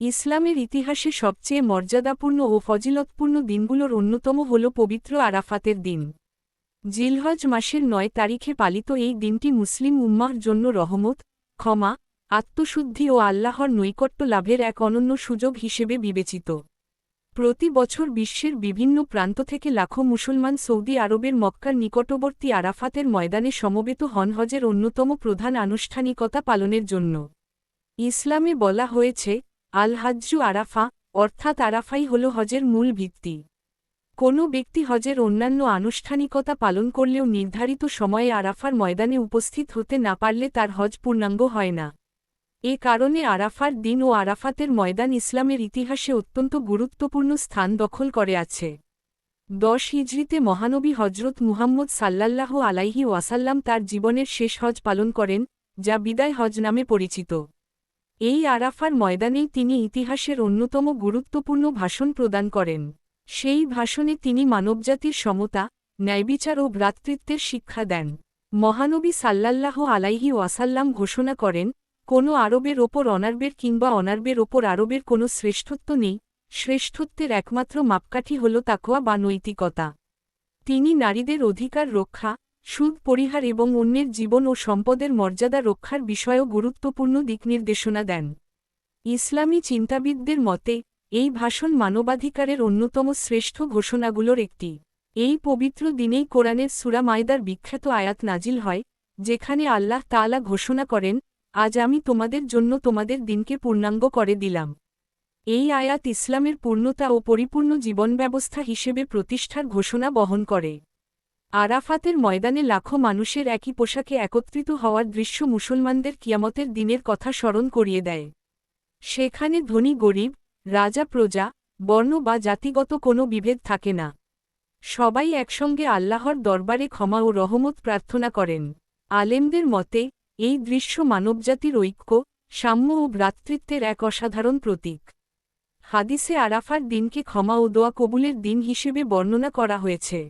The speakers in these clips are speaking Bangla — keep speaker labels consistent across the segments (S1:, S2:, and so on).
S1: ইসলামের ইতিহাসে সবচেয়ে মর্যাদাপূর্ণ ও ফজিলতপূর্ণ দিনগুলোর অন্যতম হল পবিত্র আরাফাতের দিন। জিলহজ মাসের ৯ তারিখে পালিত এই দিনটি মুসলিম উম্মাহর জন্য রহমত, ক্ষমা, আত্মশুদ্ধি ও আল্লাহর নৈকট্য লাভের এক অনন্য সুযোগ হিসেবে বিবেচিত। প্রতি বছর বিশ্বের বিভিন্ন প্রান্ত থেকে লাখো মুসলমান সৌদি আরবের মক্কার নিকটবর্তী আরাফাতের ময়দানে সমবেত হন হজের অন্যতম প্রধান আনুষ্ঠানিকতা পালনের জন্য। ইসলামে বলা হয়েছে, আল হাজ্জু আরাফা, অর্থাৎ আরাফাই হল হজের মূল ভিত্তি। কোনো ব্যক্তি হজের অন্যান্য আনুষ্ঠানিকতা পালন করলেও নির্ধারিত সময়ে আরাফার ময়দানে উপস্থিত হতে না পারলে তার হজ পূর্ণাঙ্গ হয় না। এ কারণে আরাফার দিন ও আরাফাতের ময়দান ইসলামের ইতিহাসে অত্যন্ত গুরুত্বপূর্ণ স্থান দখল করে আছে। ১০ হিজরিতে মহানবী হজরত মুহাম্মদ সাল্লাল্লাহু আলাইহি ওয়াসাল্লাম তার জীবনের শেষ হজ পালন করেন, যা বিদায় হজ নামে পরিচিত। এই আরাফার ময়দানেই তিনি ইতিহাসের অন্যতম গুরুত্বপূর্ণ ভাষণ প্রদান করেন। সেই ভাষণে তিনি মানবজাতির সমতা, ন্যায়বিচার ও ভ্রাতৃত্বের শিক্ষা দেন। মহানবী সাল্লাল্লাহু আলাইহি ওয়াসাল্লাম ঘোষণা করেন, কোনো আরবের ওপর অনারবের কিংবা অনারবের ওপর আরবের কোনো শ্রেষ্ঠত্ব নেই, শ্রেষ্ঠত্বের একমাত্র মাপকাঠি হল তাকওয়া বা নৈতিকতা। তিনি নারীদের অধিকার রক্ষা, সুদ পরিহার এবং অন্যের জীবন ও সম্পদের মর্যাদা রক্ষার বিষয়েও গুরুত্বপূর্ণ দিকনির্দেশনা দেন। ইসলামী চিন্তাবিদদের মতে, এই ভাষণ মানবাধিকারের অন্যতম শ্রেষ্ঠ ঘোষণাগুলোর একটি। এই পবিত্র দিনেই কোরআনের সূরা মায়দার বিখ্যাত আয়াত নাজিল হয়, যেখানে আল্লাহ তাআলা ঘোষণা করেন, আজ আমি তোমাদের জন্য তোমাদের দিনকে পূর্ণাঙ্গ করে দিলাম। এই আয়াত ইসলামের পূর্ণতা ও পরিপূর্ণ জীবনব্যবস্থা হিসেবে প্রতিষ্ঠার ঘোষণা বহন করে। আরাফাতের ময়দানে লাখো মানুষের একই পোশাকে একত্রিত হওয়ার দৃশ্য মুসলমানদের কিয়ামতের দিনের কথা স্মরণ করিয়ে দেয়। সেখানে ধনী গরিব, রাজা প্রজা, বর্ণ বা জাতিগত কোনো বিভেদ থাকে না। সবাই একসঙ্গে আল্লাহর দরবারে ক্ষমা ও রহমত প্রার্থনা করেন। আলেমদের মতে, এই দৃশ্য মানবজাতির ঐক্য, সাম্য ও ভ্রাতৃত্বের এক অসাধারণ প্রতীক। হাদিসে আরাফার দিনকে ক্ষমা ও দোয়া কবুলের দিন হিসেবে বর্ণনা করা হয়েছে।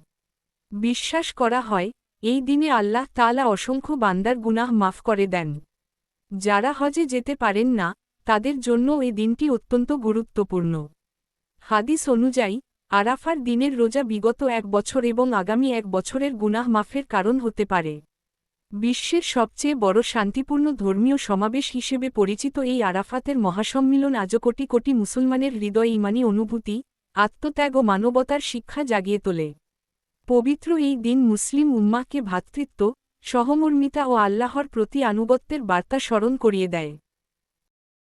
S1: বিশ্বাস করা হয়, এই দিনে আল্লাহ তাআলা অসংখ্য বান্দার গুনাহ মাফ করে দেন। যারা হজে যেতে পারেন না, তাদের জন্য এই দিনটি অত্যন্ত গুরুত্বপূর্ণ। হাদিস অনুযায়ী, আরাফার দিনের রোজা বিগত ১ বছর এবং আগামী ১ বছরের গুনাহ মাফের কারণ হতে পারে। বিশ্বের সবচেয়ে বড় শান্তিপূর্ণ ধর্মীয় সমাবেশ হিসেবে পরিচিত এই আরাফাতের মহাসম্মিলন আজও কোটি কোটি মুসলমানের হৃদয়ে ঈমানী অনুভূতি, আত্মত্যাগ ও মানবতার শিক্ষা জাগিয়ে তোলে। পবিত্র এই দিন মুসলিম উম্মাহকে ভ্রাতৃত্ব, সহমর্মিতা ও আল্লাহর প্রতি আনুগত্যের বার্তা স্মরণ করিয়ে দেয়।